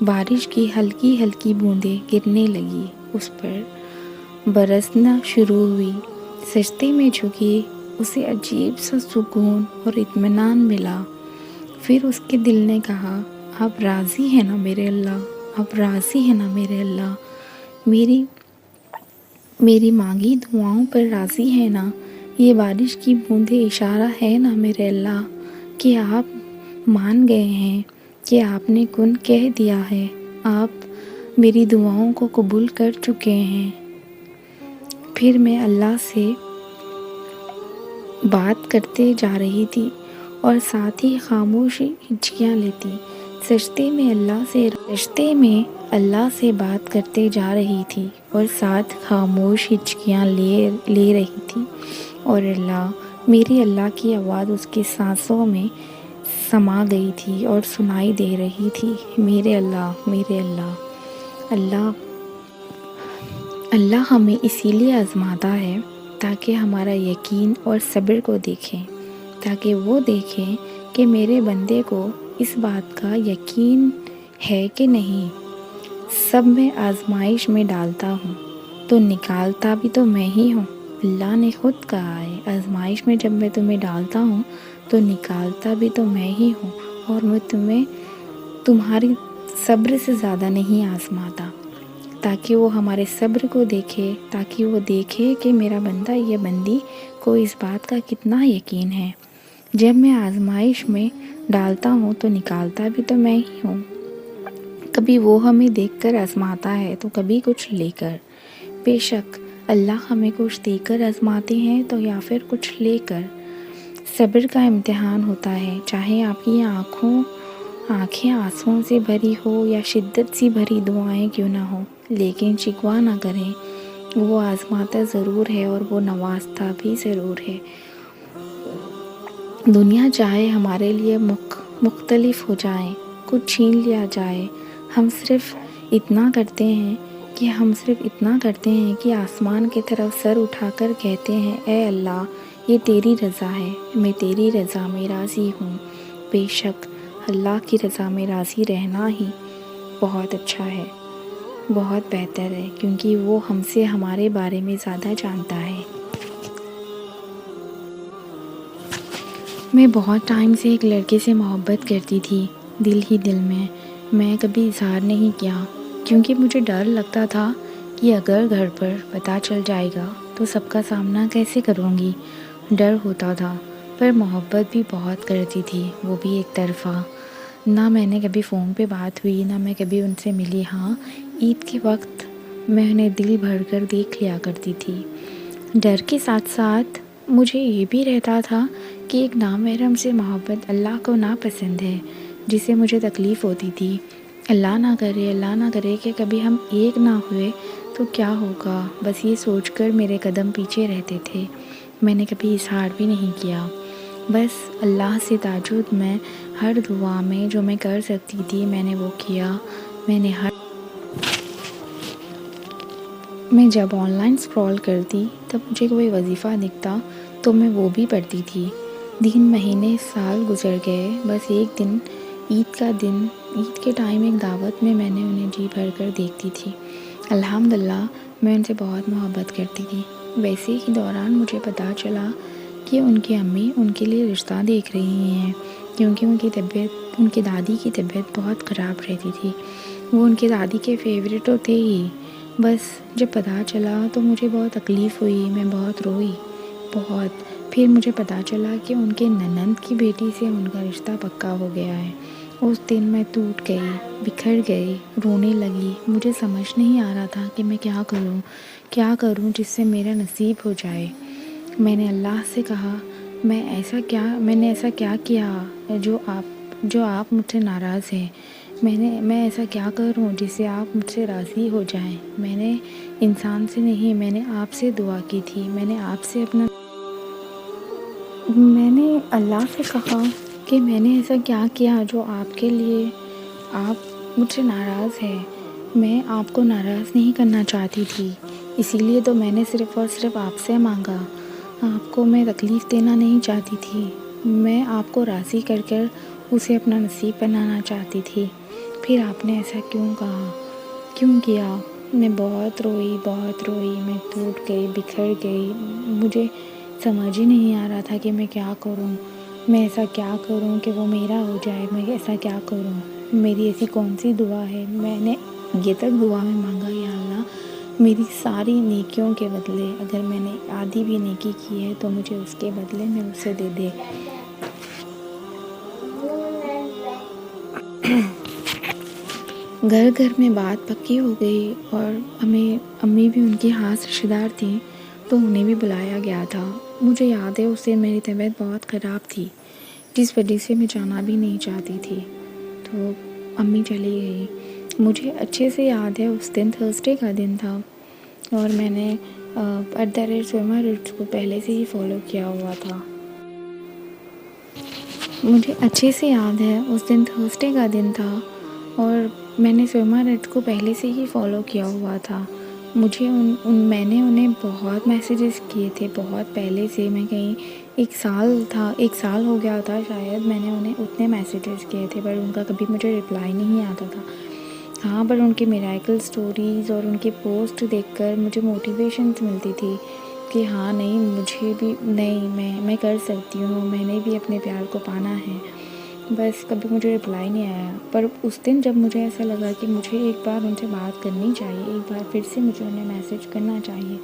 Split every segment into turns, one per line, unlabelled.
بارش کی ہلکی ہلکی بوندیں گرنے لگی، اس پر برسنا شروع ہوئی۔ سجدے میں جھکی، اسے عجیب سا سکون اور اطمینان ملا۔ پھر اس کے دل نے کہا، آپ راضی ہیں نا میرے اللہ، آپ راضی ہیں نا میرے اللہ، میری مانگی دعاؤں پر راضی ہے نا؟ یہ بارش کی بوندیں اشارہ ہے نا میرے اللہ کہ آپ مان گئے ہیں، کہ آپ نے کن کہہ دیا ہے، آپ میری دعاؤں کو قبول کر چکے ہیں۔ پھر میں اللہ سے بات کرتے جا رہی تھی اور ساتھ ہی خاموش ہچکیاں لیتی۔ سجدے میں اللہ سے بات کرتے جا رہی تھی اور ساتھ خاموش ہچکیاں لے رہی تھی، اور میری اللہ کی آواز اس کی سانسوں میں سما گئی تھی اور سنائی دے رہی تھی، میرے اللہ، میرے اللہ۔ اللہ ہمیں اسی لیے آزماتا ہے تاکہ ہمارا یقین اور صبر کو دیکھیں، تاکہ وہ دیکھیں کہ میرے بندے کو اس بات کا یقین ہے کہ نہیں۔ سب میں آزمائش میں ڈالتا ہوں تو نکالتا بھی تو میں ہی ہوں۔ اللہ نے خود کہا ہے، آزمائش میں جب میں تمہیں ڈالتا ہوں تو نکالتا بھی تو میں ہی ہوں، اور میں تمہیں تمہاری صبر سے زیادہ نہیں آزماتا، تاکہ وہ ہمارے صبر کو دیکھے، تاکہ وہ دیکھے کہ میرا بندہ یا بندی کو اس بات کا کتنا یقین ہے۔ جب میں آزمائش میں ڈالتا ہوں تو نکالتا بھی تو میں ہی ہوں۔ کبھی وہ ہمیں دیکھ کر آزماتا ہے تو کبھی کچھ لے کر۔ بے شک اللہ ہمیں کچھ دے کر آزماتے ہیں تو یا پھر کچھ لے کر۔ صبر کا امتحان ہوتا ہے، چاہے آپ کی آنکھیں آنسوؤں سے بھری ہو یا شدت سی بھری دعائیں کیوں نہ ہو، لیکن شکوہ نہ کریں، وہ آزماتا ضرور ہے اور وہ نوازتا بھی ضرور ہے۔ دنیا چاہے ہمارے لیے مختلف ہو جائے، کچھ چھین لیا جائے، ہم صرف اتنا کرتے ہیں کہ آسمان کی طرف سر اٹھا کر کہتے ہیں، اے اللہ، یہ تیری رضا ہے، میں تیری رضا میں راضی ہوں۔ بے شک اللہ کی رضا میں راضی رہنا ہی بہت اچھا ہے، بہت بہتر ہے، کیونکہ وہ ہم سے ہمارے بارے میں زیادہ جانتا ہے۔ میں بہت ٹائم سے ایک لڑکے سے محبت کرتی تھی، دل ہی دل میں کبھی اظہار نہیں کیا، کیونکہ مجھے ڈر لگتا تھا کہ اگر گھر پر پتہ چل جائے گا تو سب کا سامنا کیسے کروں گی۔ ڈر ہوتا تھا، پر محبت بھی بہت کرتی تھی، وہ بھی ایک طرفہ۔ نہ میں نے کبھی فون پہ بات ہوئی، نہ میں کبھی ان سے ملی۔ ہاں، عید کے وقت میں انہیں دل بھر کر دیکھ لیا کرتی تھی۔ ڈر کے ساتھ ساتھ مجھے یہ بھی رہتا تھا کہ ایک نامحرم سے محبت اللہ کو ناپسند ہے، جس سے مجھے تکلیف ہوتی تھی۔ اللہ نہ کرے کہ کبھی ہم ایک نہ ہوئے تو کیا ہوگا، بس یہ سوچ کر میرے قدم پیچھے رہتے تھے۔ میں نے کبھی اظہار بھی نہیں کیا، بس اللہ سے تہجد میں ہر دعا میں جو میں کر سکتی تھی میں نے وہ کیا۔ میں جب آن لائن اسکرول کرتی تب مجھے کوئی وظیفہ دکھتا تو میں وہ بھی پڑھتی تھی۔ دن، مہینے، سال گزر گئے، بس ایک دن، عید کے ٹائم ایک دعوت میں نے انہیں جی بھر کر دیکھتی تھی۔ الحمدللہ میں ان سے بہت محبت کرتی تھی۔ ویسے ہی دوران مجھے پتہ چلا کہ ان کی امی ان کے لیے رشتہ دیکھ رہی ہیں، کیونکہ ان کی دادی کی طبیعت بہت خراب رہتی تھی۔ وہ ان کی دادی کے فیورٹ تو تھے ہی، بس جب پتہ چلا تو مجھے بہت تکلیف ہوئی، میں بہت روئی، بہت۔ پھر مجھے پتہ چلا کہ ان کے نند کی بیٹی سے ان کا رشتہ پکا ہو گیا ہے۔ اس دن میں ٹوٹ گئی، بکھر گئی، رونے لگی۔ مجھے سمجھ نہیں آ رہا تھا کہ میں کیا کروں جس سے میرا نصیب ہو جائے۔ میں نے اللہ سے کہا، میں نے ایسا کیا کیا جو آپ مجھ سے ناراض ہیں؟ میں ایسا کیا کروں جس سے آپ مجھ سے راضی ہو جائیں؟ میں نے انسان سے نہیں، میں نے آپ سے دعا کی تھی، میں نے اللہ سے کہا کہ میں نے ایسا کیا کیا جو آپ کے لیے آپ مجھ سے ناراض ہیں؟ میں آپ کو ناراض نہیں کرنا چاہتی تھی، اسی لیے تو میں نے صرف اور صرف آپ سے مانگا۔ آپ کو میں تکلیف دینا نہیں چاہتی تھی، میں آپ کو راضی کر اسے اپنا نصیب بنانا چاہتی تھی۔ پھر آپ نے ایسا کیوں کہا، کیوں کیا؟ میں بہت روئی، میں ٹوٹ گئی، بکھر گئی۔ مجھے سمجھ ہی نہیں آ رہا تھا کہ میں کیا کروں، میں ایسا کیا کروں کہ وہ میرا ہو جائے، میں ایسا کیا کروں، میری ایسی کون سی دعا ہے؟ میں نے یہ تک دعا میں مانگا، یا اللہ میری ساری نیکیوں کے بدلے اگر میں نے آدھی بھی نیکی کی ہے تو مجھے اس کے بدلے میں اسے دے دے۔ گھر گھر میں بات پکی ہو گئی اور امی بھی ان کی خاص رشتہ دار تھیں تو انہیں بھی بلایا گیا تھا۔ مجھے یاد ہے اس دن میری طبیعت بہت خراب تھی جس وجہ سے میں جانا بھی نہیں چاہتی تھی، تو امی چلی گئی۔ مجھے اچھے سے یاد ہے اس دن تھرسڈے کا دن تھا اور میں نے @سوما روٹس کو پہلے سے ہی فالو کیا ہوا تھا۔ مجھے اچھے سے یاد ہے اس دن تھرسڈے کا دن تھا اور میں نے سوما روٹس کو پہلے سے ہی فالو کیا ہوا تھا۔ میں نے انہیں بہت میسیجز کیے تھے، بہت پہلے سے، میں کہیں ایک سال ہو گیا تھا شاید، میں نے انہیں اتنے میسیجز کیے تھے پر ان کا کبھی مجھے رپلائی نہیں آتا تھا۔ ہاں، پر ان کی میریکل سٹوریز اور ان کے پوسٹ دیکھ کر مجھے موٹیویشنز ملتی تھی کہ ہاں نہیں، مجھے بھی نہیں، میں کر سکتی ہوں، میں نے بھی اپنے پیار کو پانا ہے۔ بس کبھی مجھے رپلائی نہیں آیا، پر اس دن جب مجھے ایسا لگا کہ مجھے ایک بار ان سے بات کرنی چاہیے، ایک بار پھر سے مجھے انہیں میسیج کرنا چاہیے،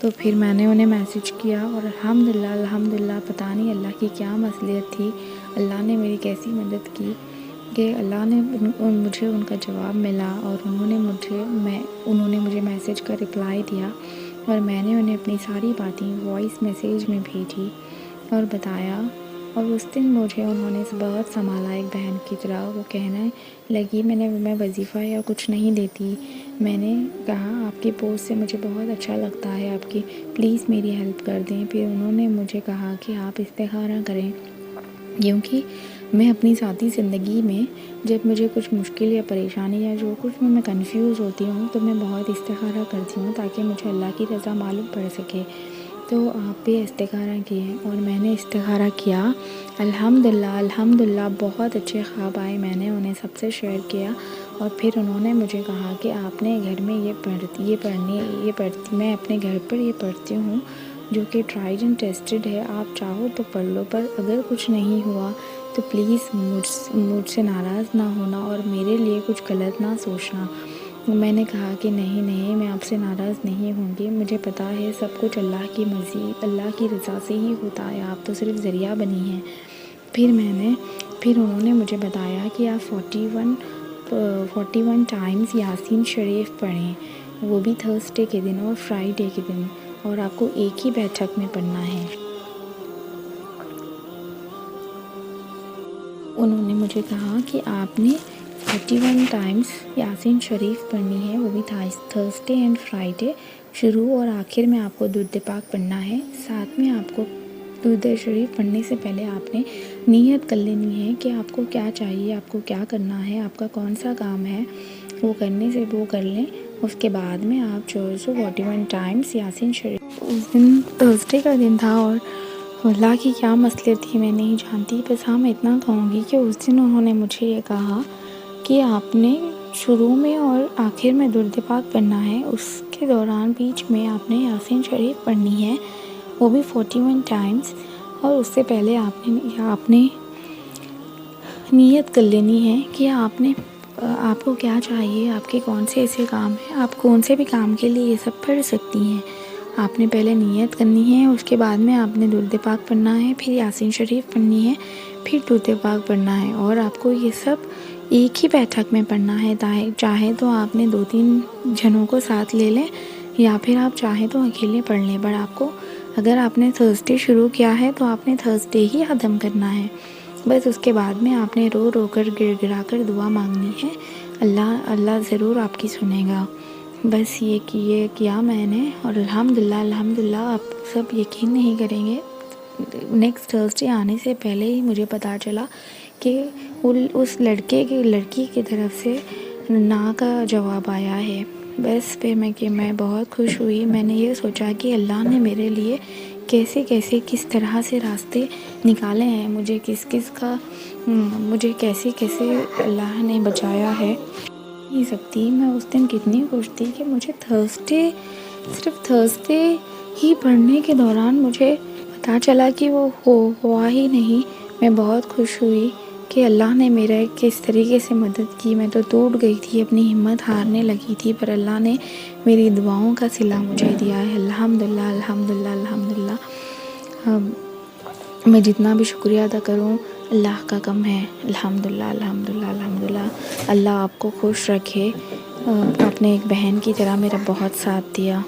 تو پھر میں نے انہیں میسیج کیا اور الحمدللہ پتہ نہیں اللہ کی کیا مصلحت تھی، اللہ نے میری کیسی مدد کی کہ اللہ نے مجھے ان کا جواب ملا اور انہوں نے مجھے میسیج کا رپلائی دیا اور میں نے انہیں اپنی ساری باتیں وائس میسیج میں بھیجی اور بتایا، اور اس دن مجھے انہوں نے بہت سنبھالا ایک بہن کی طرح۔ وہ کہنے لگی میں وظیفہ یا کچھ نہیں دیتی، میں نے کہا آپ کی پوسٹ سے مجھے بہت اچھا لگتا ہے آپ کی، پلیز میری ہیلپ کر دیں۔ پھر انہوں نے مجھے کہا کہ آپ استخارہ کریں، کیونکہ میں اپنی ذاتی زندگی میں جب مجھے کچھ مشکل یا پریشانی یا جو کچھ میں کنفیوز ہوتی ہوں تو میں بہت استخارہ کرتی ہوں تاکہ مجھے اللہ کی رضا معلوم پڑ سکے۔ تو آپ بھی استخارہ کیے اور میں نے استخارہ کیا، الحمدللہ بہت اچھے خواب آئے۔ میں نے انہیں سب سے شیئر کیا اور پھر انہوں نے مجھے کہا کہ آپ نے گھر میں میں اپنے گھر پر یہ پڑھتی ہوں جو کہ ٹرائیڈ اینڈ ٹیسٹڈ ہے، آپ چاہو تو پڑھ لو، پر اگر کچھ نہیں ہوا تو پلیز مجھ سے ناراض نہ ہونا اور میرے لیے کچھ غلط نہ سوچنا۔ میں نے کہا کہ نہیں، میں آپ سے ناراض نہیں ہوں گی، مجھے پتہ ہے سب کچھ اللہ کی مرضی، اللہ کی رضا سے ہی ہوتا ہے، آپ تو صرف ذریعہ بنی ہیں۔ پھر انہوں نے مجھے بتایا کہ آپ 41 ٹائمز یاسین شریف پڑھیں، وہ بھی تھرسڈے کے دن اور فرائیڈے کے دن، اور آپ کو ایک ہی بیٹھک میں پڑھنا ہے۔ انہوں نے مجھے کہا کہ آپ نے 41 ٹائمز یاسین شریف پڑھنی ہے، وہ بھی تھرسڈے اینڈ فرائیڈے، شروع اور آخر میں آپ کو درود پاک پڑھنا ہے، ساتھ میں آپ کو درود شریف پڑھنے سے پہلے آپ نے نیت کر لینی ہے کہ آپ کو کیا چاہیے، آپ کو کیا کرنا ہے، آپ کا کون سا کام ہے، وہ کرنے سے وہ کر لیں۔ اس کے بعد میں آپ 41 ٹائمز یاسین شریف۔ اس دن تھرسڈے کا دن تھا اور اللہ کی کیا مصلحت تھی میں نہیں جانتی، بس ہاں میں اتنا کہوں گی کہ اس دن انہوں نے مجھے یہ کہا کہ آپ نے شروع میں اور آخر میں درود پاک پڑھنا ہے، اس کے دوران بیچ میں آپ نے یاسین شریف پڑھنی ہے، وہ بھی 41 ٹائمز، اور اس سے پہلے آپ نے نیت کر لینی ہے کہ آپ کو کیا چاہیے، آپ کے کون سے ایسے کام ہیں، آپ کون سے بھی کام کے لیے یہ سب پڑھ سکتی ہیں۔ آپ نے پہلے نیت کرنی ہے، اس کے بعد میں آپ نے درود پاک پڑھنا ہے، پھر یاسین شریف پڑھنی ہے، پھر درود پاک پڑھنا ہے، اور آپ کو یہ سب ایک ہی بیٹھک میں پڑھنا ہے۔ چاہے تو آپ نے 2-3 جنوں کو ساتھ لے لیں یا پھر آپ چاہیں تو اکیلے پڑھ لیں، پر آپ کو اگر آپ نے تھرسڈے شروع کیا ہے تو آپ نے تھرسڈے ہی ختم کرنا ہے۔ بس اس کے بعد میں آپ نے رو کر گر گرا کر دعا مانگنی ہے، اللہ ضرور آپ کی سنے گا۔ بس یہ کیا میں نے، اور الحمدللہ آپ سب یقین نہیں کریں گے، نیکسٹ تھرسڈے آنے سے پہلے ہی مجھے پتہ چلا کہ اس لڑکی کی طرف سے نا کا جواب آیا ہے۔ بس پھر میں بہت خوش ہوئی، میں نے یہ سوچا کہ اللہ نے میرے لیے کس طرح سے راستے نکالے ہیں، مجھے کس کا مجھے کیسے کیسے اللہ نے بچایا ہے نہیں سکتی. میں اس دن کتنی خوش تھی کہ مجھے صرف تھرسڈے ہی پڑھنے کے دوران مجھے پتہ چلا کہ وہ ہوا ہی نہیں. میں بہت خوش ہوئی کہ اللہ نے میرا کس طریقے سے مدد کی. میں تو ٹوٹ گئی تھی، اپنی ہمت ہارنے لگی تھی، پر اللہ نے میری دعاؤں کا صلہ مجھے دیا ہے. الحمدللہ الحمدللہ الحمدللہ. میں جتنا بھی شکریہ ادا کروں اللہ کا کم ہے. الحمدللہ الحمدللہ الحمدللہ. اللہ آپ کو خوش رکھے. آپ نے ایک بہن کی طرح میرا بہت ساتھ دیا.